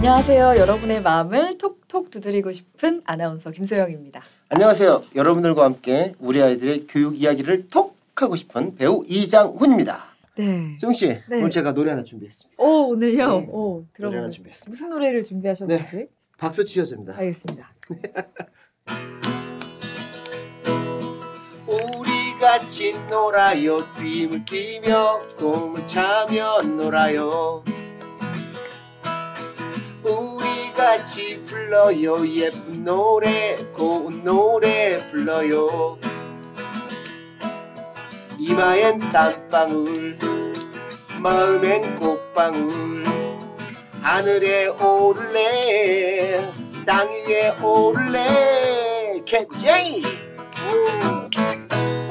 안녕하세요. 여러분의 마음을 톡톡 두드리고 싶은 아나운서 김소영입니다. 안녕하세요. 여러분들과 함께 우리 아이들의 교육 이야기를 톡 하고 싶은 배우 이장훈입니다. 네. 소영 씨, 네. 오늘 제가 노래 하나 준비했습니다. 오, 오늘요? 네. 오, 노래 하나 들어보세요. 준비했습니다. 무슨 노래를 준비하셨는지? 네. 박수 치셔줍니다. 알겠습니다. 우리 같이 놀아요. 뛰물 뛰며 꿈을 차며 놀아요. 우리 같이 불러요. 예쁜 노래 고운 노래 불러요. 이마엔 땀방울 마음엔 꽃방울 하늘에 오를래 땅 위에 오를래 개구쟁이.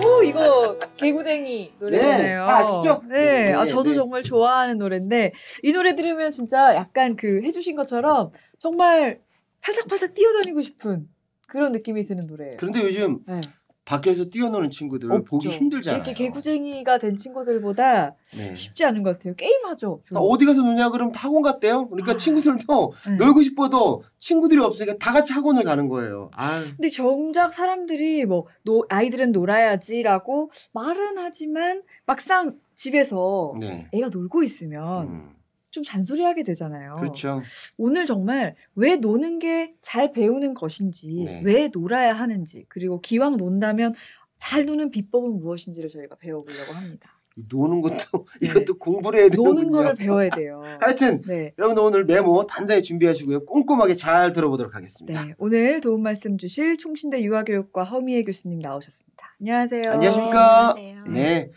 오, 이거 개구쟁이 노래잖아요. 네, 다 아시죠? 네, 네, 아, 저도 네. 정말 좋아하는 노래인데 이 노래 들으면 진짜 약간 그 해주신 것처럼 정말 팔짝팔짝 뛰어다니고 싶은 그런 느낌이 드는 노래예요. 그런데 요즘 네. 밖에서 뛰어노는 친구들 없죠. 보기 힘들잖아요. 이렇게 개구쟁이가 된 친구들보다 네. 쉽지 않은 것 같아요. 게임하죠. 주로. 어디 가서 노냐 그러면 학원 갔대요. 그러니까 친구들도 네. 놀고 싶어도 친구들이 없으니까 다 같이 학원을 가는 거예요. 아, 근데 정작 사람들이 뭐 아이들은 놀아야지라고 말은 하지만 막상 집에서 네. 애가 놀고 있으면 좀 잔소리하게 되잖아요. 그렇죠. 오늘 정말 왜 노는 게 잘 배우는 것인지, 네. 왜 놀아야 하는지, 그리고 기왕 논다면 잘 노는 비법은 무엇인지를 저희가 배워보려고 합니다. 이 노는 것도 네. 이것도 공부를 해야 되는군요. 노는 거를 배워야 돼요. 하여튼 네. 여러분 오늘 메모 단단히 준비하시고요. 꼼꼼하게 잘 들어보도록 하겠습니다. 네, 오늘 도움 말씀 주실 총신대 유아교육과 허미애 교수님 나오셨습니다. 안녕하세요. 안녕하십니까? 안녕하세요. 네.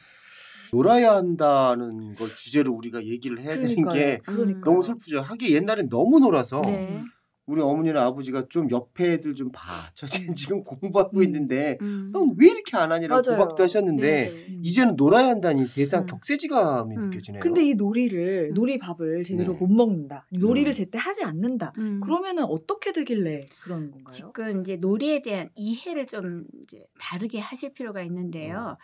놀아야 한다는 걸 주제로 우리가 얘기를 해야 되는 게 그러니까요. 너무 슬프죠. 하긴 옛날엔 너무 놀아서 네. 우리 어머니나 아버지가 좀 옆에 애들 좀 봐. 저 지금 공부하고 있는데 넌 왜 이렇게 안 하니라고 맞아요. 구박도 하셨는데 네. 이제는 놀아야 한다니 세상 음. 격세지감이 느껴지네요. 근데 이 놀이밥을 제대로 네. 못 먹는다. 놀이를 제때 하지 않는다. 음. 그러면은 어떻게 되길래 그러는 건가요? 지금 이제 놀이에 대한 이해를 좀 이제 다르게 하실 필요가 있는데요.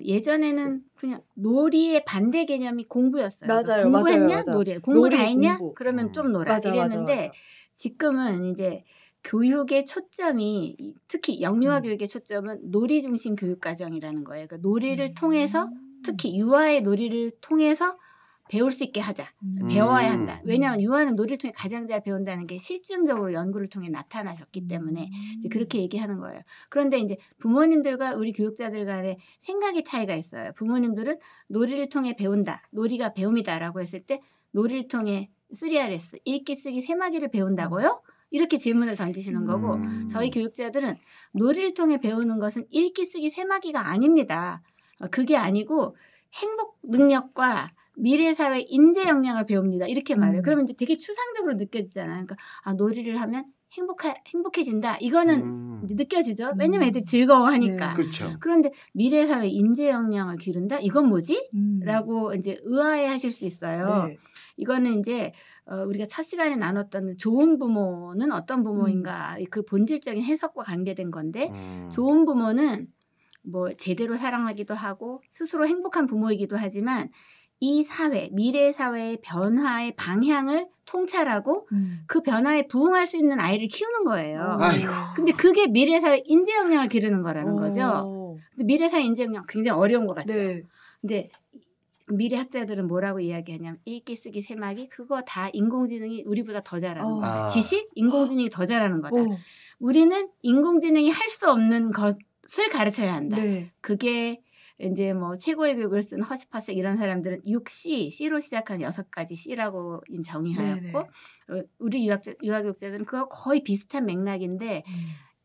예전에는 그냥 놀이의 반대 개념이 공부였어요. 맞아요, 공부했냐? 맞아요. 놀이. 공부 놀이, 다 했냐? 공부. 그러면 좀 놀아. 맞아, 이랬는데 맞아. 지금은 이제 교육의 초점이 특히 영유아 교육의 초점은 놀이 중심 교육 과정이라는 거예요. 그러니까 놀이를 통해서 특히 유아의 놀이를 통해서 배울 수 있게 하자. 배워야 한다. 왜냐하면 유아는 놀이를 통해 가장 잘 배운다는 게 실증적으로 연구를 통해 나타나셨기 때문에 이제 그렇게 얘기하는 거예요. 그런데 이제 부모님들과 우리 교육자들 간의 생각의 차이가 있어요. 부모님들은 놀이를 통해 배운다. 놀이가 배움이다라고 했을 때 놀이를 통해 3RS, 읽기, 쓰기, 세마기를 배운다고요? 이렇게 질문을 던지시는 거고 저희 교육자들은 놀이를 통해 배우는 것은 읽기, 쓰기, 세마기가 아닙니다. 그게 아니고 행복 능력과 미래 사회 인재 역량을 배웁니다. 이렇게 말해요. 그러면 이제 되게 추상적으로 느껴지잖아요. 그러니까 노리를 하면 행복해진다. 이거는 이제 느껴지죠. 왜냐면 애들이 즐거워하니까. 네. 그렇죠. 그런데 미래 사회 인재 역량을 기른다. 이건 뭐지? 라고 이제 의아해하실 수 있어요. 네. 이거는 이제 우리가 첫 시간에 나눴던 좋은 부모는 어떤 부모인가 그 본질적인 해석과 관계된 건데 좋은 부모는 뭐 제대로 사랑하기도 하고 스스로 행복한 부모이기도 하지만 이 사회, 미래 사회의 변화의 방향을 통찰하고 그 변화에 부응할 수 있는 아이를 키우는 거예요. 아이고. 근데 그게 미래 사회 인재 역량을 기르는 거라는 거죠. 근데 미래 사회 인재 역량 굉장히 어려운 것 같죠. 네. 근데 미래 학자들은 뭐라고 이야기하냐면 읽기, 쓰기, 세마기 그거 다 인공지능이 우리보다 더 잘하는 거야. 지식, 인공지능이 더 잘하는 거다. 우리는 인공지능이 할 수 없는 것을 가르쳐야 한다. 네. 그게 이제 뭐 최고의 교육을 쓴 허시파색 이런 사람들은 6C, C로 시작하는 6가지 C라고 정의하였고 우리 유아교육자들은 그거 거의 비슷한 맥락인데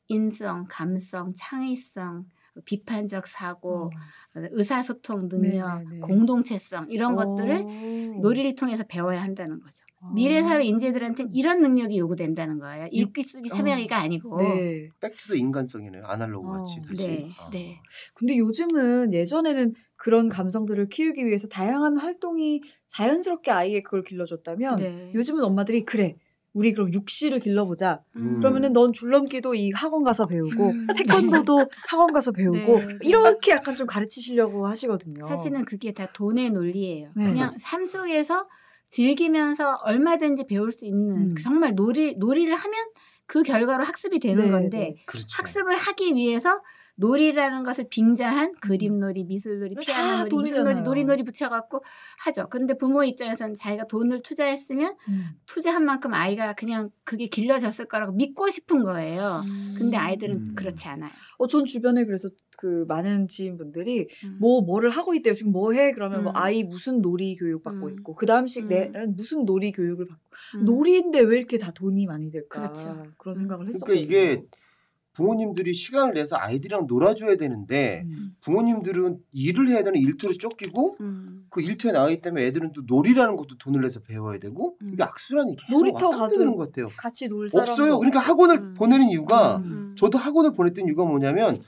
인성, 감성, 창의성, 비판적 사고, 의사소통 능력, 네네네. 공동체성 이런 것들을 놀이를 통해서 배워야 한다는 거죠. 미래 사회 인재들한테는 이런 능력이 요구된다는 거예요. 읽기, 쓰기, 세마기가 아니고. 네. 백투더 인간성이네요. 아날로그 같이 다시. 네, 네. 근데 요즘은 예전에는 그런 감성들을 키우기 위해서 다양한 활동이 자연스럽게 아이에 그걸 길러줬다면 네. 요즘은 엄마들이 그래 우리 그럼 육시를 길러보자. 음. 그러면은 넌 줄넘기도 이 학원 가서 배우고 태권도도 학원 가서 배우고 네. 이렇게 약간 좀 가르치시려고 하시거든요. 사실은 그게 다 돈의 논리예요. 네. 그냥 삶 속에서 즐기면서 얼마든지 배울 수 있는 정말 놀이를 하면 그 결과로 학습이 되는 네, 건데 네. 그렇죠. 학습을 하기 위해서 놀이라는 것을 빙자한 그림놀이, 미술놀이, 다 피아노놀이, 무슨 놀이, 돈이잖아요. 놀이 붙여갖고 하죠. 근데 부모 입장에서는 자기가 돈을 투자했으면 투자한 만큼 아이가 그냥 그게 길러졌을 거라고 믿고 싶은 거예요. 근데 아이들은 그렇지 않아요. 전 주변에 그래서 그 많은 지인분들이 뭐를 하고 있대요. 지금 뭐 해? 그러면 뭐 아이 무슨 놀이 교육 받고 있고 그 다음씩 내는 무슨 놀이 교육을 받고 놀이인데 왜 이렇게 다 돈이 많이 들까? 그렇죠. 그런 생각을 했었거든요. 그러니까 이게 부모님들이 시간을 내서 아이들이랑 놀아줘야 되는데 부모님들은 일을 해야 되는 일터로 쫓기고 그 일터에 나가기 때문에 애들은 또 놀이라는 것도 돈을 내서 배워야 되고 이게 악순환이 계속 놀이터 왔다 갔다 가도 되는 것 같아요. 같이 놀 사람도 없어요. 그러니까 학원을 보내는 이유가 음. 저도 학원을 보냈던 이유가 뭐냐면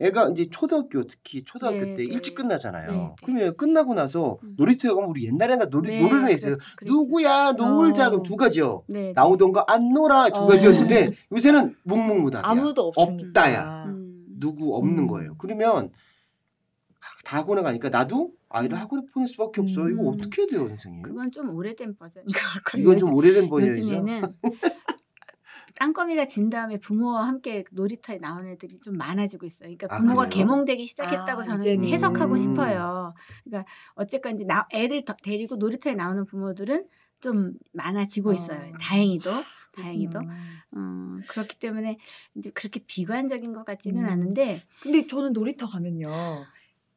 애가 이제 초등학교 특히 초등학교 네, 때 네. 일찍 끝나잖아요. 네. 그러면 끝나고 나서 놀이터에 가면 우리 옛날에 나 네, 노래를 했어요. 그랬죠. 누구야 놀자 그럼 두 가지요. 네, 나오던가 안 놀아 두 가지였는데 요새는 묵묵무답이야. 아무도 없으니까. 없다야. 누구 없는 거예요. 그러면 다 학원에 가니까 나도 아이를 학원에 보낼 수밖에 없어. 이거 어떻게 해야 돼요, 선생님? 그건 좀 오래된 버전인 것 같고요. 이건 좀 오래된 버전이죠. 요즘에는 땅거미가 진 다음에 부모와 함께 놀이터에 나오는 애들이 좀 많아지고 있어요. 그러니까 부모가 그래요? 계몽되기 시작했다고 저는 이제는. 해석하고 싶어요. 그러니까 어쨌건 이제 애들 데리고 놀이터에 나오는 부모들은 좀 많아지고 있어요. 다행히도. 그렇기 때문에 이제 그렇게 비관적인 것 같지는 않은데. 근데 저는 놀이터 가면요.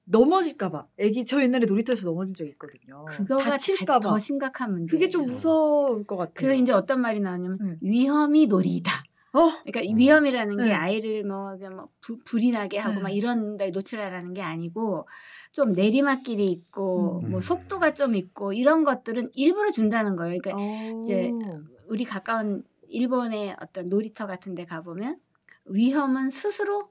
넘어질까봐. 저 옛날에 놀이터에서 넘어진 적이 있거든요. 그거가 다칠까봐. 더 심각한 문제예요. 그게 좀 무서울 것 같아요. 그래서 이제 어떤 말이 나오냐면 위험이 놀이다. 그러니까 위험이라는 게 아이를 불이 나게 하고 막 이런 데 노출하라는 게 아니고 좀 내리막길이 있고 뭐 속도가 좀 있고 이런 것들은 일부러 준다는 거예요. 그러니까 이제 우리 가까운 일본의 어떤 놀이터 같은 데 가보면 위험은 스스로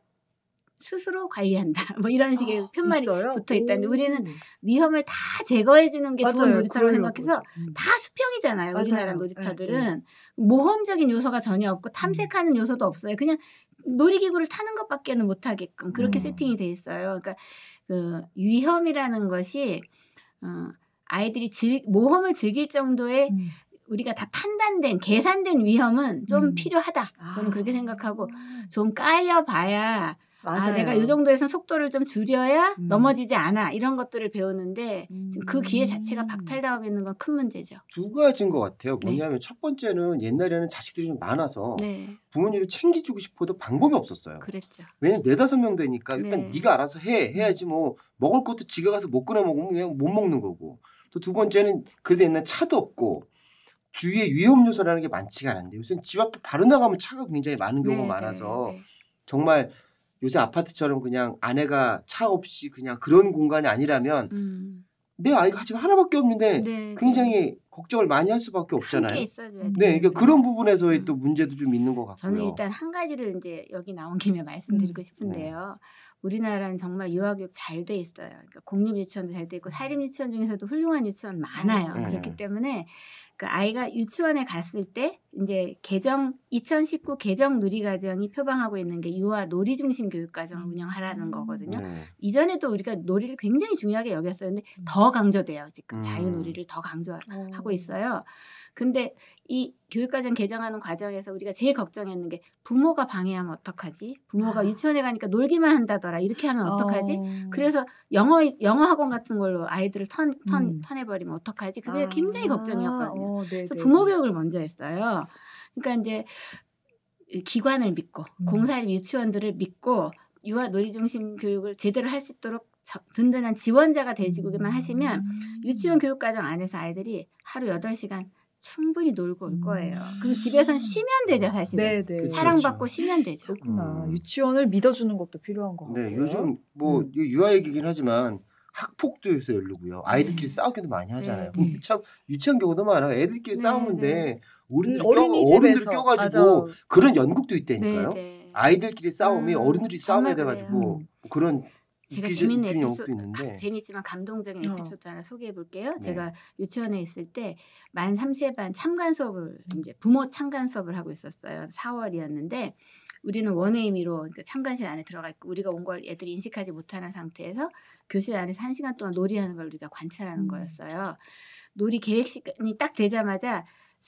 관리한다. 뭐 이런 식의 편말이 붙어 있다는데 우리는 위험을 다 제거해 주는 게 좋은 놀이터라고 생각해서 다 수평이잖아요. 우리나라 놀이터들은 모험적인 요소가 전혀 없고 탐색하는 요소도 없어요. 그냥 놀이기구를 타는 것밖에는 못 하게끔 그렇게 세팅이 돼 있어요. 그러니까 그 위험이라는 것이 아이들이 모험을 즐길 정도의 우리가 다 판단된 계산된 위험은 좀 필요하다. 저는 그렇게 생각하고 좀 까여봐야 내가 이 정도에선 속도를 좀 줄여야 넘어지지 않아. 이런 것들을 배우는데 그 기회 자체가 박탈당하고 있는 건 큰 문제죠. 두 가지인 것 같아요. 뭐냐면 첫 번째는 옛날에는 자식들이 좀 많아서 부모님이 챙겨주고 싶어도 방법이 없었어요. 그랬죠. 왜냐면 4-5명 되니까 일단 네가 알아서 해야지 뭐 먹을 것도 지가 가서 못 꺼내 먹으면 그냥 못 먹는 거고 또 두 번째는 그래도 옛날 차도 없고 주위에 위험 요소라는 게 많지가 않은데 요새는 집 앞에 바로 나가면 차가 굉장히 많은 경우가 많아서 정말 요새 아파트처럼 그냥 아내가 차 없이 그냥 그런 공간이 아니라면 내 아이가 지금 하나밖에 없는데 굉장히 걱정을 많이 할 수밖에 없잖아요. 함께 있어줘야 돼요. 네, 그러니까 그런 부분에서의 또 문제도 좀 있는 것 같고요. 저는 일단 한 가지를 이제 여기 나온 김에 말씀드리고 싶은데요. 우리나라는 정말 유아교육 잘 돼 있어요. 그러니까 공립유치원도 잘 돼 있고 사립유치원 중에서도 훌륭한 유치원 많아요. 그렇기 때문에 그 아이가 유치원에 갔을 때 이제 2019 개정 누리과정이 표방하고 있는 게 유아 놀이 중심 교육과정을 운영하라는 거거든요. 이전에도 우리가 놀이를 굉장히 중요하게 여겼었는데 더 강조돼요. 지금 자유놀이를 더 강조하고 있어요. 근데 이 교육과정 개정하는 과정에서 우리가 제일 걱정했는 게 부모가 방해하면 어떡하지? 부모가 유치원에 가니까 놀기만 한다더라. 이렇게 하면 어떡하지? 그래서 영어 학원 같은 걸로 아이들을 턴해버리면 어떡하지? 그게 굉장히 걱정이었거든요. 그래서 부모 교육을 먼저 했어요. 그러니까 이제 기관을 믿고 공사립 유치원들을 믿고 유아 놀이 중심 교육을 제대로 할 수 있도록 든든한 지원자가 돼주기만 하시면 유치원 교육과정 안에서 아이들이 하루 8시간 충분히 놀고 올 거예요. 그리고 집에선 쉬면 되죠, 사실은. 네네. 사랑받고 쉬면 되죠. 그렇구나. 유치원을 믿어주는 것도 필요한 것 같아요. 네, 요즘 뭐 유아 얘기긴 하지만 학폭도 요새 열리고요. 아이들끼리 싸우기도 많이 하잖아요. 참 유치한 경우도 많아요. 애들끼리 싸우는데 어른들이 껴가지고 그런 연극도 있다니까요. 아이들끼리 싸움이 어른들이 싸움이 돼가지고 뭐 그런 제가 재밌는 연극도 에피소드, 있는데 재밌지만 감동적인 에피소드 하나 소개해 볼게요. 제가 유치원에 있을 때 만 3세 반 참관 수업을 이제 부모 참관 수업을 하고 있었어요. 4월이었는데 우리는 원에이미로 그러니까 참관실 안에 들어가 있고 우리가 온 걸 애들이 인식하지 못하는 상태에서 교실 안에서 1시간 동안 놀이하는 걸 우리가 관찰하는 거였어요. 놀이 계획 시간이 딱 되자마자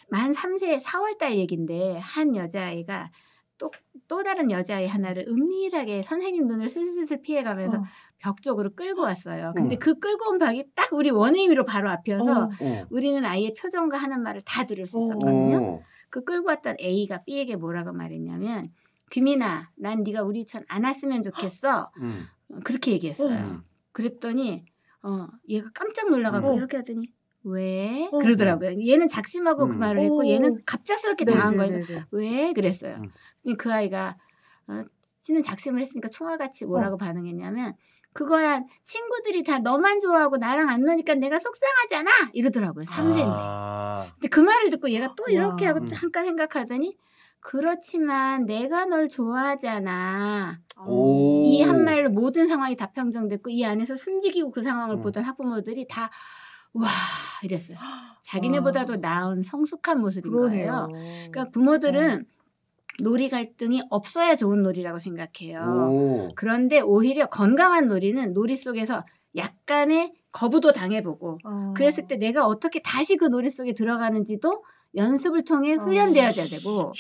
만 3세 4월 달 얘긴데 한 여자아이가 또 다른 여자아이 하나를 은밀하게 선생님 눈을 슬슬슬 피해가면서 벽 쪽으로 끌고 왔어요. 근데 그 끌고 온 벽이 딱 우리 원에이미로 바로 앞이어서 우리는 아이의 표정과 하는 말을 다 들을 수 있었거든요. 그 끌고 왔던 A가 B에게 뭐라고 말했냐면 규민아, 난 네가 우리 유치원 안 왔으면 좋겠어. 그렇게 얘기했어요. 그랬더니 얘가 깜짝 놀라가지고 이렇게 하더니 왜? 그러더라고요. 얘는 작심하고 그 말을 했고 얘는 갑작스럽게 당한 거예요. 왜? 그랬어요. 그 아이가 씨는 작심을 했으니까 총알같이 뭐라고 반응했냐면 그거야 친구들이 다 너만 좋아하고 나랑 안 노니까 내가 속상하잖아 이러더라고요. 3세인데. 근데 그 말을 듣고 얘가 또 이렇게 하고 잠깐 생각하더니 그렇지만 내가 널 좋아하잖아. 이 한 말로 모든 상황이 다 평정됐고 이 안에서 숨지기고 그 상황을 보던 학부모들이 다 와 이랬어요. 자기네보다도 나은 성숙한 모습인 거예요. 그러니까 부모들은 놀이 갈등이 없어야 좋은 놀이라고 생각해요. 그런데 오히려 건강한 놀이는 놀이 속에서 약간의 거부도 당해보고 그랬을 때 내가 어떻게 다시 그 놀이 속에 들어가는지도 연습을 통해 훈련되어야 되고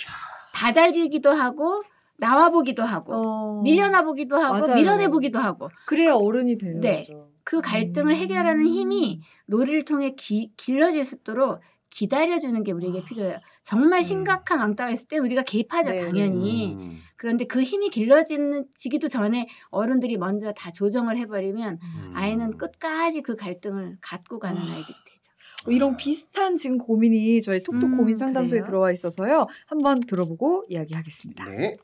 다다리기도 하고 나와보기도 하고 밀려나보기도 하고 맞아요. 밀어내보기도 하고 그래야 어른이 되는 거죠. 그 갈등을 해결하는 힘이 놀이를 통해 길러질 수 있도록 기다려주는 게 우리에게 필요해요. 정말 심각한 왕따가 있을 때 우리가 개입하죠. 당연히. 그런데 그 힘이 길러지기도 전에 어른들이 먼저 다 조정을 해버리면 아이는 끝까지 그 갈등을 갖고 가는 아이들이 되죠. 이런 비슷한 지금 고민이 저희 톡톡 고민 상담소에 그래요? 들어와 있어서요. 한번 들어보고 이야기하겠습니다. 네.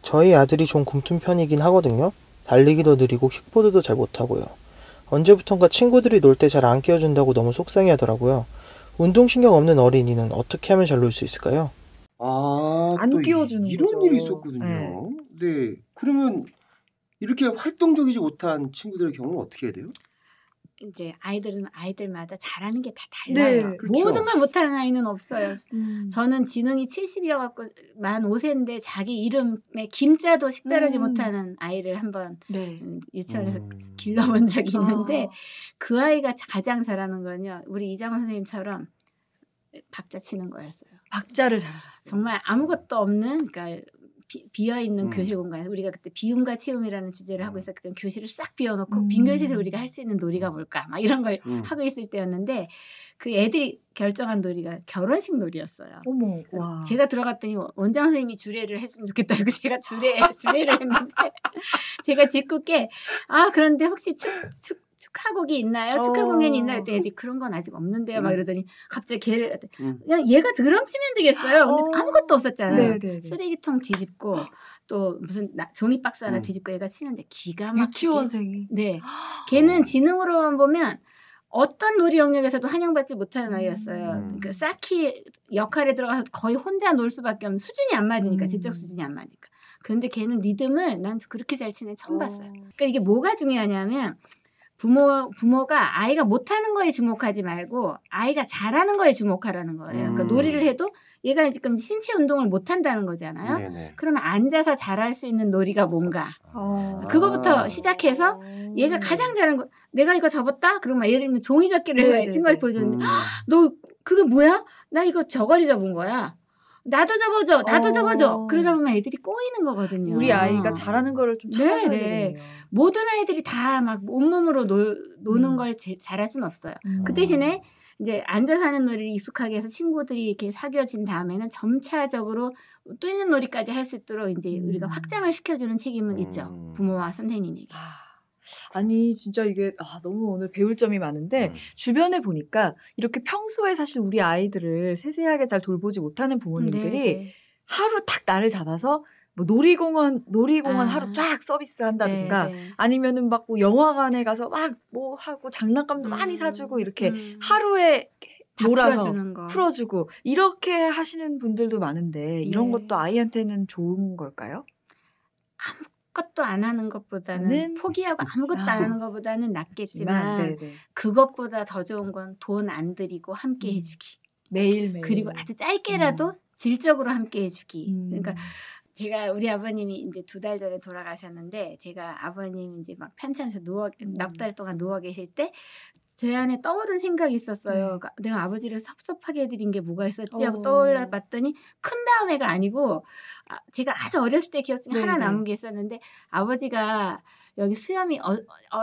저희 아들이 좀 굼튼 편이긴 하거든요. 달리기도 느리고 킥보드도 잘 못하고요. 언제부턴가 친구들이 놀 때 잘 안 끼워준다고 너무 속상해하더라고요. 운동신경 없는 어린이는 어떻게 하면 잘 놀 수 있을까요? 안 또 끼워주는 이런 거죠. 일이 있었거든요. 네. 그러면 이렇게 활동적이지 못한 친구들의 경우는 어떻게 해야 돼요? 이제 아이들마다 잘하는 게 다 달라요. 네, 그렇죠. 모든 걸 못하는 아이는 없어요. 저는 지능이 70이어갖고 만 5세인데 자기 이름에 김자도 식별하지 못하는 아이를 한번 유치원에서 길러본 적이 있는데 그 아이가 가장 잘하는 건요. 우리 이장원 선생님처럼 박자 치는 거였어요. 박자를 잘 알았어요. 정말 아무것도 없는 그러니까 비어있는 교실 공간에서 우리가 그때 비움과 체험이라는 주제를 하고 있었기 때문에 교실을 싹 비워놓고 빈 교실에서 우리가 할 수 있는 놀이가 뭘까 막 이런 걸 하고 있을 때였는데 그 애들이 결정한 놀이가 결혼식 놀이였어요. 어머, 와. 제가 들어갔더니 원장 선생님이 주례를 했으면 좋겠다 이러고 제가 주례를 했는데 제가 짓궂게 그런데 혹시 축하곡이 있나요? 축하 공연이 있나요? 그때 애들이 그런 건 아직 없는데요. 막 이러더니 갑자기 걔를 그냥 얘가 드럼 치면 되겠어요. 근데 아무것도 없었잖아요. 쓰레기통 뒤집고 또 무슨 종이 박스 하나 뒤집고 얘가 치는데 기가 막히게 유치원생이. 네. 걔는 지능으로만 보면 어떤 놀이 영역에서도 환영받지 못하는 아이였어요. 그러니까 쌓기 역할에 들어가서 거의 혼자 놀 수밖에 없는 수준이 안 맞으니까 지적 수준이 안 맞으니까. 그런데 걔는 리듬을 난 그렇게 잘 치는 애 처음 봤어요. 그러니까 이게 뭐가 중요하냐면 부모가 아이가 못하는 거에 주목하지 말고 아이가 잘하는 거에 주목하라는 거예요. 그러니까 놀이를 해도 얘가 지금 신체 운동을 못한다는 거잖아요. 네네. 그러면 앉아서 잘할 수 있는 놀이가 뭔가. 그거부터 시작해서 얘가 가장 잘하는 거. 내가 이거 접었다? 그러면 예를 들면 종이 접기를 해서 친구한테 보여줬는데 너 그게 뭐야? 나 이거 저고리 접은 거야. 나도 접어줘. 나도 접어줘. 그러다 보면 애들이 꼬이는 거거든요. 우리 아이가 잘하는 거를 좀 찾아야 되겠네요. 모든 아이들이 다 막 온몸으로 노는 걸 잘할 수는 없어요. 그 대신에 이제 앉아서 하는 놀이를 익숙하게 해서 친구들이 이렇게 사귀어진 다음에는 점차적으로 뛰는 놀이까지 할 수 있도록 이제 우리가 확장을 시켜주는 책임은 있죠. 부모와 선생님에게. 아니 진짜 이게 너무 오늘 배울 점이 많은데 주변에 보니까 이렇게 평소에 사실 우리 아이들을 세세하게 잘 돌보지 못하는 부모님들이 하루 딱 날을 잡아서 뭐 놀이공원 하루 쫙 서비스한다든가 아니면은 막 뭐 영화관에 가서 막 뭐 하고 장난감도 많이 사주고 이렇게 하루에 놀아서 풀어주고 이렇게 하시는 분들도 많은데 이런 것도 아이한테는 좋은 걸까요? 아무것도 안 하는 것보다는 포기하고 아무것도 안 하는 것보다는 낫겠지만 그것보다 더 좋은 건 돈 안 들이고 함께 해주기. 매일매일. 그리고 아주 짧게라도 질적으로 함께 해주기. 그러니까 제가 우리 아버님이 이제 2달 전에 돌아가셨는데 제가 아버님 이제 막 편찮아서 넉 달 동안 누워 계실 때 제 안에 떠오른 생각이 있었어요. 그러니까 내가 아버지를 섭섭하게 해드린 게 뭐가 있었지 하고 떠올려 봤더니 큰 다음에가 아니고 제가 아주 어렸을 때 기억 중에 하나 남은 게 있었는데 아버지가 여기 수염이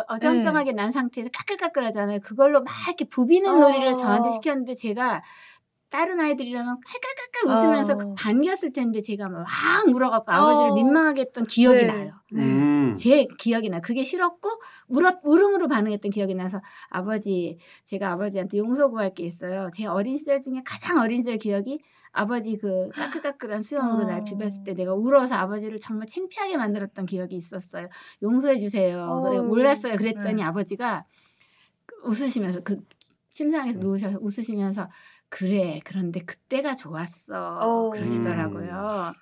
어정쩡하게 난 상태에서 까끌까끌하잖아요. 그걸로 막 이렇게 부비는 놀이를 저한테 시켰는데 제가 다른 아이들이라면 깔깔깔깔 웃으면서 반겼을 텐데 제가 막 울어갖고 아버지를 민망하게 했던 기억이 나요. 제 기억이 나. 그게 싫었고 울음으로 반응했던 기억이 나서 제가 아버지한테 용서 구할 게 있어요. 제 어린 시절 중에 가장 어린 시절 기억이 아버지 그 까끌까끌한 수염으로 날 비볐을 때 내가 울어서 아버지를 정말 창피하게 만들었던 기억이 있었어요. 용서해 주세요. 그래, 몰랐어요. 그랬더니 아버지가 웃으시면서 그 침상에서 누우셔서 웃으시면서 그래 그런데 그때가 좋았어 그러시더라고요.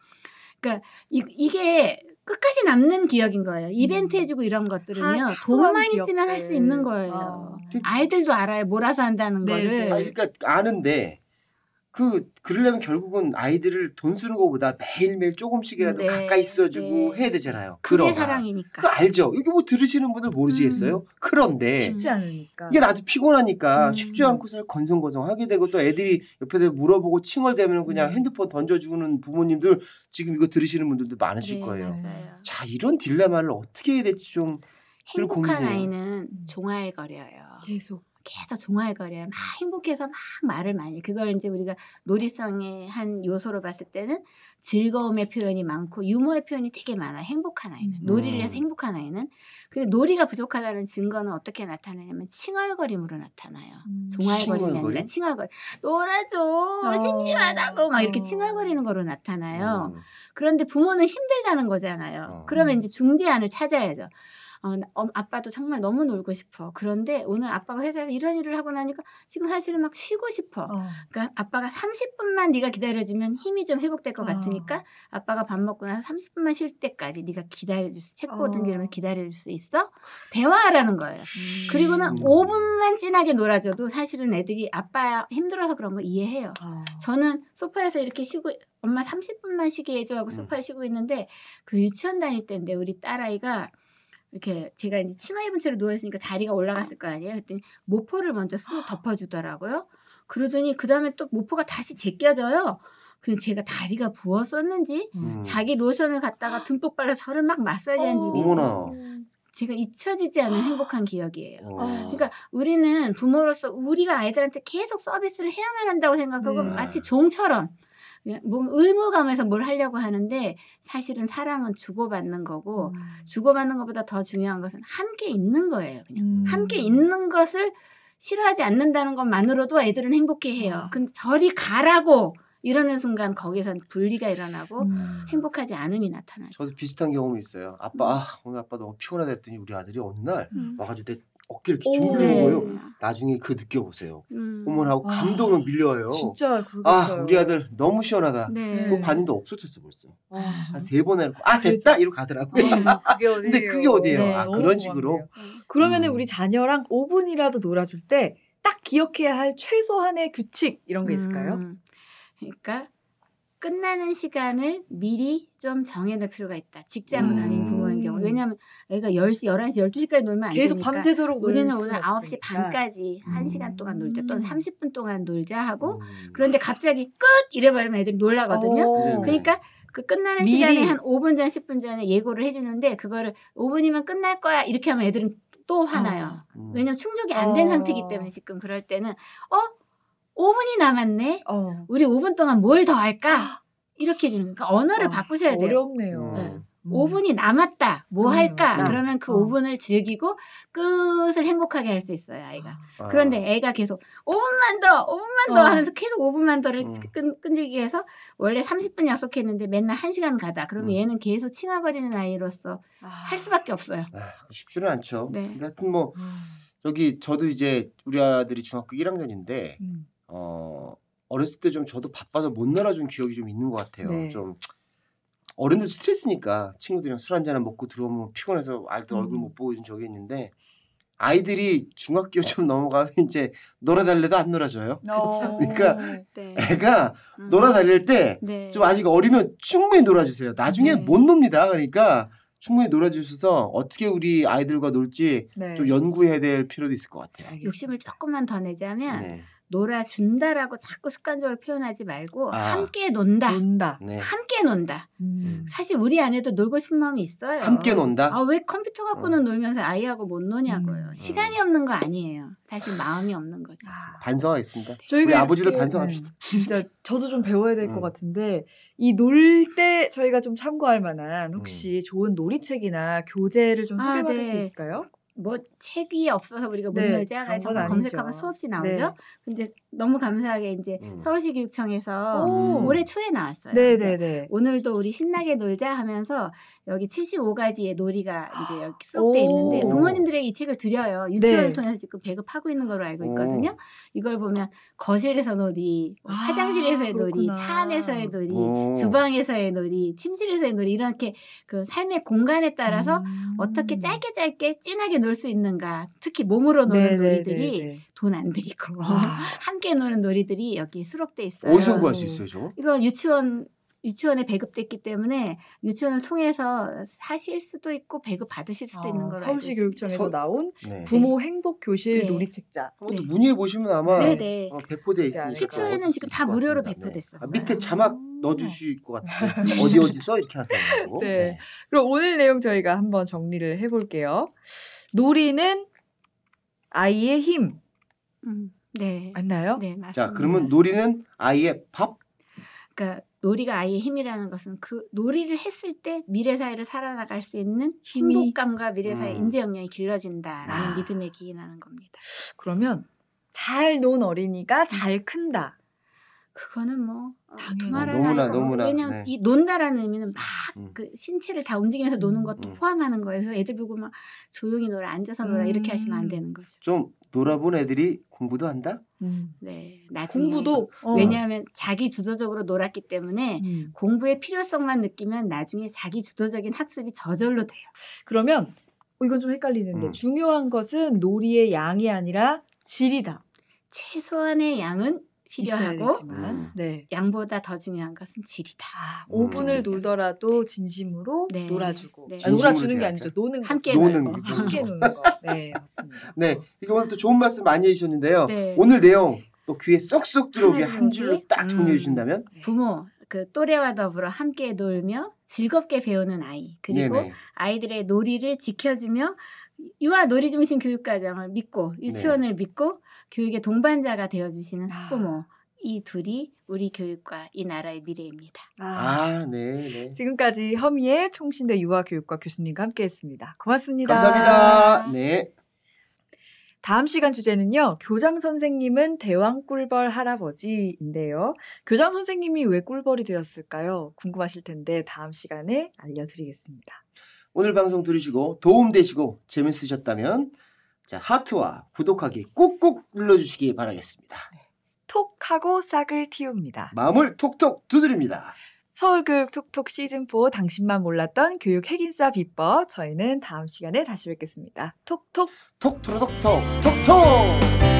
그러니까 이게 끝까지 남는 기억인 거예요. 이벤트 해주고 이런 것들은요. 돈만 있으면 할 수 있는 거예요. 아이들도 알아요. 몰아서 한다는 거를. 그러니까 아는데 그러려면 결국은 아이들을 돈 쓰는 것보다 매일매일 조금씩이라도 가까이 있어주고 해야 되잖아요. 그게 사랑이니까. 그거 알죠. 이게 뭐 들으시는 분들 모르시겠어요? 그런데 쉽지 않으니까. 이게 나도 피곤하니까 쉽지 않고서 건성건성하게 되고 또 애들이 옆에서 물어보고 칭얼대면 그냥 핸드폰 던져주는 부모님들 지금 이거 들으시는 분들도 많으실 거예요. 맞아요. 자, 이런 딜레마를 어떻게 해야 될지 좀 행복한 고민해요. 아이는 종알거려요. 계속 종알거려요. 막 행복해서 막 말을 많이. 그걸 이제 우리가 놀이성의 한 요소로 봤을 때는 즐거움의 표현이 많고 유머의 표현이 되게 많아요. 행복한 아이는. 놀이를 해서 행복한 아이는. 그리고 놀이가 부족하다는 증거는 어떻게 나타나냐면 칭얼거림으로 나타나요. 종알거림이 아니라 칭얼거림. 놀아줘. 심심하다고 막 이렇게 칭얼거리는 거로 나타나요. 그런데 부모는 힘들다는 거잖아요. 그러면 이제 중재안을 찾아야죠. 아빠도 정말 너무 놀고 싶어. 그런데 오늘 아빠가 회사에서 이런 일을 하고 나니까 지금 사실은 막 쉬고 싶어. 그러니까 아빠가 30분만 네가 기다려주면 힘이 좀 회복될 것 같으니까 아빠가 밥 먹고 나서 30분만 쉴 때까지 네가 기다려줄 수, 책 보든 이러면서 기다려줄 수 있어? 대화하라는 거예요. 그리고는 5분만 진하게 놀아줘도 사실은 애들이 아빠 힘들어서 그런 거 이해해요. 저는 소파에서 이렇게 쉬고 엄마 30분만 쉬게 해줘 하고 소파에 쉬고 있는데 그 유치원 다닐 때인데 우리 딸아이가 이렇게 제가 이제 치마 입은 채로 누워있으니까 다리가 올라갔을 거 아니에요. 그랬더니 모포를 먼저 쓱 덮어주더라고요. 그러더니 그 다음에 또 모포가 다시 제껴져요. 그냥 제가 다리가 부었었는지 자기 로션을 갖다가 듬뿍 발라서 저를 막 마사지한 적이 있어요. 제가 잊혀지지 않은 행복한 기억이에요. 그러니까 우리는 부모로서 우리가 아이들한테 계속 서비스를 해야만 한다고 생각하고 마치 종처럼 뭐 의무감에서 뭘 하려고 하는데 사실은 사랑은 주고받는 거고 주고받는 것보다 더 중요한 것은 함께 있는 거예요. 그냥 함께 있는 것을 싫어하지 않는다는 것만으로도 애들은 행복해해요. 근데 저리 가라고 이러는 순간 거기선 분리가 일어나고 행복하지 않음이 나타나죠. 저도 비슷한 경험이 있어요. 아빠 오늘 아빠 너무 피곤하다 했더니 우리 아들이 어느 날 와가지고 내 어깨를 이렇게 주무르는 거예요. 나중에 그거 느껴보세요. 어머나 하고 감동을 밀려와요. 진짜 그러겠어요. 우리 아들 너무 시원하다. 그 반응도 없어졌어 벌써. 한 3번 해놓고 됐다 이러고 가더라고요. 그게 어디예요? 근데 그게 어디예요? 네, 그런 식으로. 그러면은 우리 자녀랑 5분이라도 놀아줄 때 딱 기억해야 할 최소한의 규칙 이런 게 있을까요? 그러니까 끝나는 시간을 미리 좀 정해놓을 필요가 있다. 직장을 다니는 부모인 경우. 왜냐하면 애가 10시, 11시, 12시까지 놀면 안 계속 되니까. 밤새도록 우리는 오늘 9시 반까지 1시간 동안 놀자. 또는 30분 동안 놀자 하고 그런데 갑자기 끝! 이래버리면 애들이 놀라거든요. 그러니까 그 끝나는 미리. 시간에 한 5분 전, 10분 전에 예고를 해주는데 그거를 5분이면 끝날 거야. 이렇게 하면 애들은 또 화나요. 왜냐면 충족이 안 된 상태이기 때문에 지금 그럴 때는 5분이 남았네. 우리 5분 동안 뭘 더 할까? 이렇게 해주는 거니까 언어를 바꾸셔야 돼요. 어렵네요. 네. 5분이 남았다. 뭐 할까? 그러면 그 5분을 즐기고 끝을 행복하게 할 수 있어요, 아이가. 그런데 애가 계속 5분만 더 하면서 계속 5분만 더를 끈질기게 해서 원래 30분 약속했는데 맨날 1시간 가다. 그러면 얘는 계속 칭얼거리는 아이로서 할 수밖에 없어요. 쉽지는 않죠. 네. 근데 하여튼 뭐 저도 이제 우리 아들이 중학교 1학년인데 어렸을 때 좀 저도 바빠서 못 놀아준 기억이 좀 있는 것 같아요. 네. 좀 어른들 스트레스니까 친구들이랑 술 한잔 먹고 들어오면 피곤해서 아이들 얼굴 못 보고 좀 저기 했는데 아이들이 중학교 좀 넘어가면 이제 놀아달래도 안 놀아줘요. 그러니까 네. 애가 놀아달릴 때 좀 네. 아직 어리면 충분히 놀아주세요. 나중에 네. 못 놉니다. 그러니까 충분히 놀아주셔서 어떻게 우리 아이들과 놀지 네. 좀 연구해야 될 필요도 있을 것 같아요. 알겠습니다. 욕심을 조금만 더 내자면 네. 놀아준다라고 자꾸 습관적으로 표현하지 말고 아. 함께 논다. 논다. 네. 함께 논다. 사실 우리 안에도 놀고 싶은 마음이 있어요. 함께 논다? 아, 왜 컴퓨터 갖고는 놀면서 아이하고 못 노냐고요. 시간이 없는 거 아니에요. 사실 마음이 없는 거죠. 반성하겠습니다. 저희가 우리 아버지를 이렇게, 반성합시다. 진짜 저도 좀 배워야 될 것 같은데 이 놀 때 저희가 좀 참고할 만한 혹시 좋은 놀이책이나 교재를 좀 아, 소개받을 수 네. 있을까요? 뭐 책이 없어서 우리가 못 네, 놀지 않아요. 그런 건 정말 검색하면 아니죠. 수없이 나오죠. 네. 근데 너무 감사하게 이제 서울시 교육청에서 오. 올해 초에 나왔어요. 네네네. 오늘도 우리 신나게 놀자 하면서 여기 75가지의 놀이가 이제 여기 수록돼 있는데 오. 부모님들에게 이 책을 드려요. 유치원을 네. 통해서 지금 배급하고 있는 걸로 알고 있거든요. 이걸 보면 거실에서 놀이, 아, 화장실에서의 놀이, 그렇구나. 차 안에서의 놀이, 오. 주방에서의 놀이, 침실에서의 놀이 이렇게 그 삶의 공간에 따라서 어떻게 짧게 진하게 놀 수 있는가. 특히 몸으로 노는 놀이들이 돈 안 들이고 함께 노는 놀이들이 여기 수록돼 있어요. 어디서 구할 수 있어요, 저거? 이거 유치원에 배급됐기 때문에 유치원을 통해서 사실 수도 있고 배급 받으실 수도 있는 걸로 알고 서울시 있습니다. 교육청에서 나온 네. 부모 행복 교실 네. 놀이책자. 한번 또 네. 문의해 보시면 아마 네네. 배포돼 있으니까 최초에는 얻을 지금 수 다 있을 것 무료로 같습니다. 배포됐었어요. 아, 밑에 자막 넣어주실 것 같아요. 어디서 이렇게 하세요. 하고. 네. 그럼 오늘 내용 저희가 한번 정리를 해볼게요. 놀이는 아이의 힘. 네. 맞나요? 네, 맞습니다. 자, 그러면 놀이는 아이의 밥. 그러니까 놀이가 아이의 힘이라는 것은 그 놀이를 했을 때 미래 사회를 살아나갈 수 있는 힘이? 행복감과 미래 사회 인재 역량이 길러진다라는 아. 믿음에 기인하는 겁니다. 그러면 잘 논 어린이가 잘 큰다. 그거는 뭐 당연히. 두말할 너무나, 나위가 없어요. 너무나, 왜냐하면 네. 이 논다라는 의미는 막 음. 그 신체를 다 움직이면서 노는 것도 음. 포함하는 거예요. 그래서 애들 보고 막 조용히 놀아, 앉아서 놀아 이렇게 하시면 안 되는 거죠. 좀 놀아본 애들이 공부도 한다? 네, 나중에 공부도 왜냐하면 자기 주도적으로 놀았기 때문에 음. 공부의 필요성만 느끼면 나중에 자기 주도적인 학습이 저절로 돼요. 그러면 이건 좀 헷갈리는데 중요한 것은 놀이의 양이 아니라 질이다. 최소한의 양은 있어야 필요하고 되지만, 네. 양보다 더 중요한 것은 질이다. 5분을 놀더라도 진심으로 네. 놀아주고. 네. 놀아주는 게 진심으로 아니죠. 노는 함께 거. 노는 놀고. 거. 함께 노는 거. 네, 맞습니다. 네, 이거 오늘 또 좋은 말씀 많이 해주셨는데요. 네. 오늘 내용 또 귀에 쏙쏙 들어오게 하나 한 줄로 들어오게? 딱 정리해 주신다면? 부모 그 또래와 더불어 함께 놀며 즐겁게 배우는 아이 그리고 네네. 아이들의 놀이를 지켜주며 유아 놀이 중심 교육과정을 믿고 유치원을 믿고 교육의 동반자가 되어주시는 학부모 이 둘이 우리 교육과 이 나라의 미래입니다. 네. 지금까지 허미의 총신대 유아교육과 교수님과 함께했습니다. 고맙습니다. 감사합니다. 네. 다음 시간 주제는요. 교장 선생님은 대왕 꿀벌 할아버지인데요. 교장 선생님이 왜 꿀벌이 되었을까요? 궁금하실 텐데 다음 시간에 알려드리겠습니다. 오늘 방송 들으시고 도움되시고 재밌으셨다면 자, 하트와 구독하기 꾹꾹 눌러주시기 바라겠습니다. 톡하고 싹을 틔웁니다. 마음을 톡톡 두드립니다. 서울교육 톡톡 시즌4 당신만 몰랐던 교육 핵인싸 비법 저희는 다음 시간에 다시 뵙겠습니다. 톡톡 톡 토로톡 톡톡